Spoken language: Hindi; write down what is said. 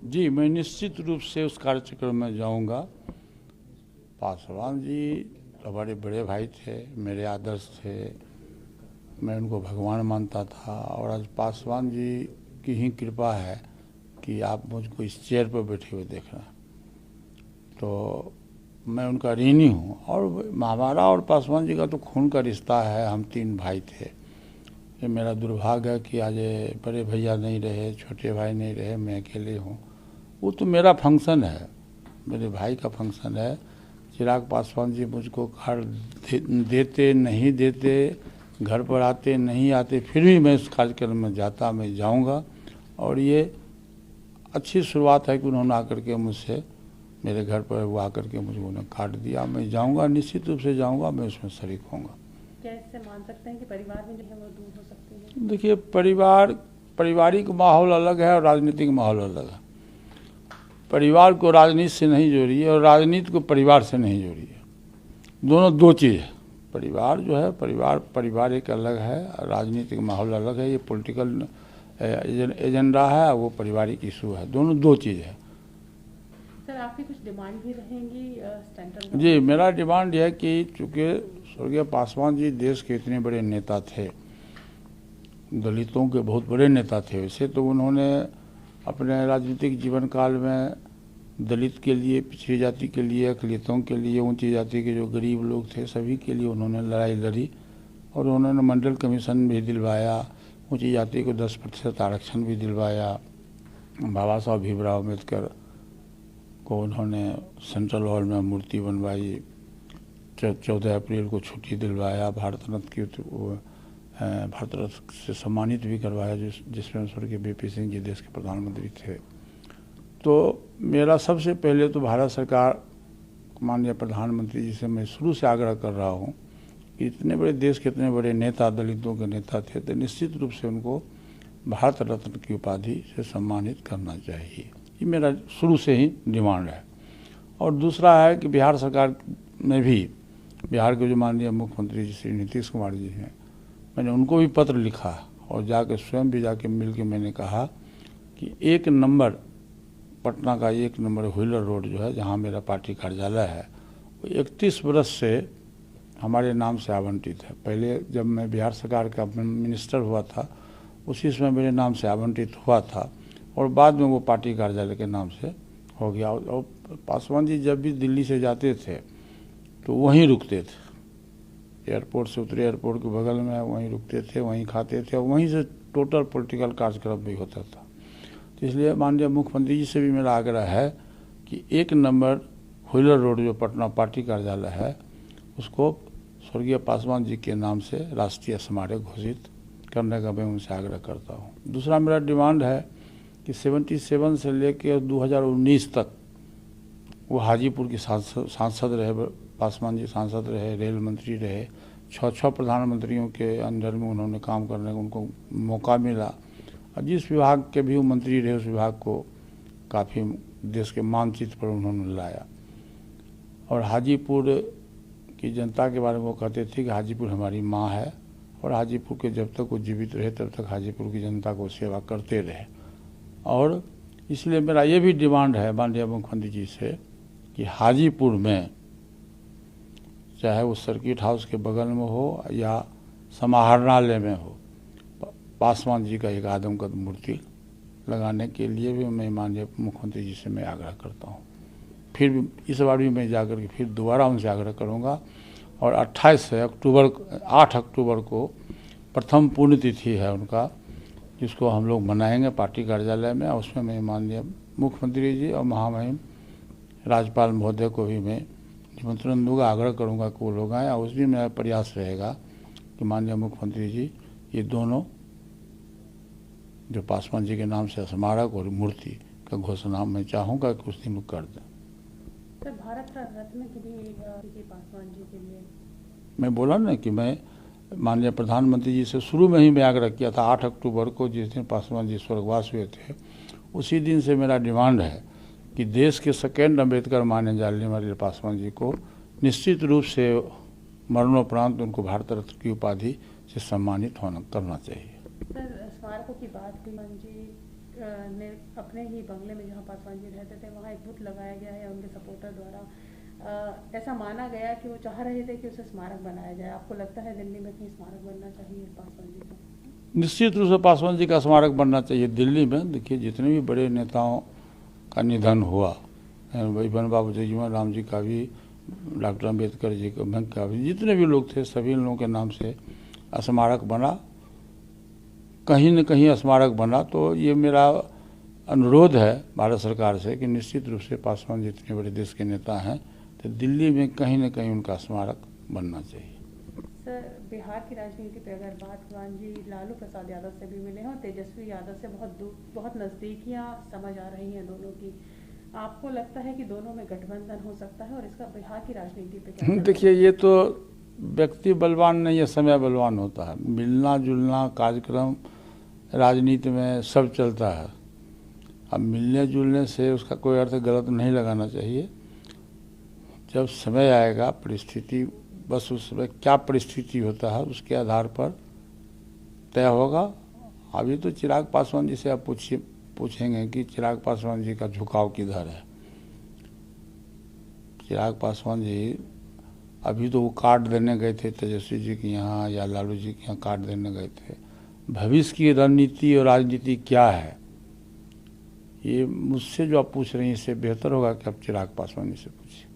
जी, मैं निश्चित रूप से उस कार्यक्रम में जाऊंगा। पासवान जी हमारे बड़े भाई थे, मेरे आदर्श थे, मैं उनको भगवान मानता था और आज पासवान जी की ही कृपा है कि आप मुझको इस चेयर पर बैठे हुए देख रहे हैं। तो मैं उनका ऋणी हूँ और हमारा और पासवान जी का तो खून का रिश्ता है। हम तीन भाई थे। ये मेरा दुर्भाग्य है कि आज बड़े भैया नहीं रहे, छोटे भाई नहीं रहे, मैं अकेले हूँ। वो तो मेरा फंक्शन है, मेरे भाई का फंक्शन है। चिराग पासवान जी मुझको घर देते नहीं देते, घर पर आते नहीं आते, फिर भी मैं इस कार्यक्रम में जाता, मैं जाऊंगा। और ये अच्छी शुरुआत है कि उन्होंने आकर के मुझसे, मेरे घर पर वो आकर के मुझे उन्होंने काट दिया। मैं जाऊंगा, निश्चित रूप से जाऊंगा, मैं उसमें शरीक होऊंगा। क्या इससे मान सकते हैं कि परिवार में जो है वो दूर हो सकती है? देखिए, पारिवारिक माहौल अलग है और राजनीतिक माहौल अलग है। परिवार को राजनीति से नहीं जोड़िए और राजनीति को परिवार से नहीं जोड़िए। दोनों दो चीज़ है। परिवार जो है, परिवार एक अलग है, राजनीतिक माहौल अलग है। ये पॉलिटिकल एजेंडा है, वो पारिवारिक इशू है। दोनों दो चीज़ है। सर, आपकी कुछ डिमांड भी रहेंगी सेंट्रल? जी, मेरा डिमांड यह है कि चूँकि स्वर्गीय पासवान जी देश के इतने बड़े नेता थे, दलितों के बहुत बड़े नेता थे वैसे, तो उन्होंने अपने राजनीतिक जीवन काल में दलित के लिए, पिछड़ी जाति के लिए, अकलितों के लिए, ऊंची जाति के जो गरीब लोग थे सभी के लिए उन्होंने लड़ाई लड़ी और उन्होंने मंडल कमीशन भी दिलवाया, ऊंची जाति को 10% आरक्षण भी दिलवाया। बाबा साहब भीमराव अम्बेडकर को उन्होंने सेंट्रल हॉल में मूर्ति बनवाई, 14 अप्रैल को छुट्टी दिलवाया, भारत रत्न से सम्मानित भी करवाया, जिसमें स्वर्गीय बीपी सिंह जी देश के प्रधानमंत्री थे। तो मेरा सबसे पहले तो भारत सरकार, माननीय प्रधानमंत्री जी से मैं शुरू से आग्रह कर रहा हूँ कि इतने बड़े देश के इतने बड़े नेता, दलितों के नेता थे, तो निश्चित रूप से उनको भारत रत्न की उपाधि से सम्मानित करना चाहिए। ये मेरा शुरू से ही डिमांड है। और दूसरा है कि बिहार सरकार में भी, बिहार के जो माननीय मुख्यमंत्री जी श्री नीतीश कुमार जी हैं, मैंने उनको भी पत्र लिखा और जाकर स्वयं भी जाके मिल के मैंने कहा कि 1 नंबर पटना का 1 नंबर व्हीलर रोड जो है, जहाँ मेरा पार्टी कार्यालय है, वो 31 बरस से हमारे नाम से आवंटित है। पहले जब मैं बिहार सरकार का मिनिस्टर हुआ था उसी समय मेरे नाम से आवंटित हुआ था और बाद में वो पार्टी कार्यालय के नाम से हो गया। और पासवान जी जब भी दिल्ली से जाते थे तो वहीं रुकते थे, एयरपोर्ट से उतरे, एयरपोर्ट के बगल में वहीं रुकते थे, वहीं खाते थे और वहीं से टोटल पॉलिटिकल कार्यक्रम भी होता था। तो इसलिए माननीय मुख्यमंत्री जी से भी मेरा आग्रह है कि 1 नंबर व्हीलर रोड जो पटना पार्टी कार्यालय है, उसको स्वर्गीय पासवान जी के नाम से राष्ट्रीय स्मारक घोषित करने का मैं उनसे आग्रह करता हूँ। दूसरा मेरा डिमांड है कि 77 से लेकर 2019 तक वो हाजीपुर के सांसद रहे, पासवान जी सांसद रहे, रेल मंत्री रहे, 6 प्रधानमंत्रियों के अंडर में उन्होंने काम करने का उनको मौका मिला और जिस विभाग के भी वो मंत्री रहे उस विभाग को काफ़ी देश के मानचित्र पर उन्होंने लाया। और हाजीपुर की जनता के बारे में वो कहते थे कि हाजीपुर हमारी माँ है और हाजीपुर के जब तक वो जीवित रहे तब तक हाजीपुर की जनता को सेवा करते रहे। और इसलिए मेरा ये भी डिमांड है माननीय मुख्यमंत्री जी से कि हाजीपुर में, चाहे वो सर्किट हाउस के बगल में हो या समाहरणालय में हो, पासवान जी का एक आदमकद मूर्ति लगाने के लिए भी मैं माननीय मुख्यमंत्री जी से मैं आग्रह करता हूँ। फिर भी इस बार भी मैं जाकर के फिर दोबारा उनसे आग्रह करूँगा। और 8 अक्टूबर को प्रथम पुण्यतिथि है उनका, जिसको हम लोग मनाएंगे पार्टी कार्यालय में। और उसमें मैं माननीय मुख्यमंत्री जी और महामहिम राज्यपाल महोदय को भी मैं निमंत्रण दूंगा, आग्रह करूंगा कि वो लोग आएँ। और उसमें मेरा प्रयास रहेगा कि माननीय मुख्यमंत्री जी ये दोनों जो पासवान जी के नाम से स्मारक और मूर्ति का घोषणा मैं चाहूँगा कि उस दिन कर दें। सर, भारत रत्न के लिए पासवान जी के लिए मैं बोला ना कि मैं माननीय प्रधानमंत्री जी से शुरू में ही मैं आग्रह किया था। 8 अक्टूबर को जिस दिन पासवान जी स्वर्गवास हुए थे उसी दिन से मेरा डिमांड है कि देश के सेकेंड अम्बेडकर माने जाने वाले पासवान जी को निश्चित रूप से मरणोपरांत उनको भारत रत्न की उपाधि से सम्मानित होना करना चाहिए। सर, स्मारकों की बात हुई जी, ने अपने ही बंगले में जहाँ पासवान जी रहते थे वहाँ एक बुत लगाया गया है उनके सपोर्टर द्वारा। ऐसा माना गया कि वो चाह रहे थे कि उसे स्मारक बनाया जाए। आपको लगता है दिल्ली में कहीं स्मारक बनना चाहिए पासवान जी का? निश्चित रूप से पासवान जी का स्मारक बनना चाहिए दिल्ली में। देखिए जितने भी बड़े नेताओं का निधन हुआ, भाई बन बाबू जगजीवन राम जी का भी, डॉक्टर अम्बेडकर जी का भी, जितने भी लोग थे सभी लोगों के नाम से स्मारक बना, कहीं न कहीं स्मारक बना। तो ये मेरा अनुरोध है भारत सरकार से कि निश्चित रूप से पासवान जी इतने बड़े देश के नेता हैं तो दिल्ली में कहीं न कहीं उनका स्मारक बनना चाहिए। सर, बिहार की राजनीति पे अगर बात, भगवान जी लालू प्रसाद यादव से भी मिले हैं और तेजस्वी यादव से बहुत नज़दीकियाँ समझ आ रही हैं दोनों की। आपको लगता है कि दोनों में गठबंधन हो सकता है और इसका बिहार की राजनीति पे क्या? देखिए ये तो व्यक्ति बलवान नहीं है, समय बलवान होता है। मिलना जुलना कार्यक्रम राजनीति में सब चलता है। अब मिलने जुलने से उसका कोई अर्थ गलत नहीं लगाना चाहिए। जब समय आएगा, परिस्थिति, बस उस समय क्या परिस्थिति होता है उसके आधार पर तय होगा। अभी तो चिराग पासवान जी से आप पूछेंगे कि चिराग पासवान जी का झुकाव किधर है। चिराग पासवान जी अभी तो वो कार्ड देने गए थे तेजस्वी जी के यहाँ या लालू जी के यहाँ कार्ड देने गए थे। भविष्य की रणनीति और राजनीति क्या है ये मुझसे जो आप पूछ रही हैं इससे बेहतर होगा कि आप चिराग पासवान जी से पूछिए।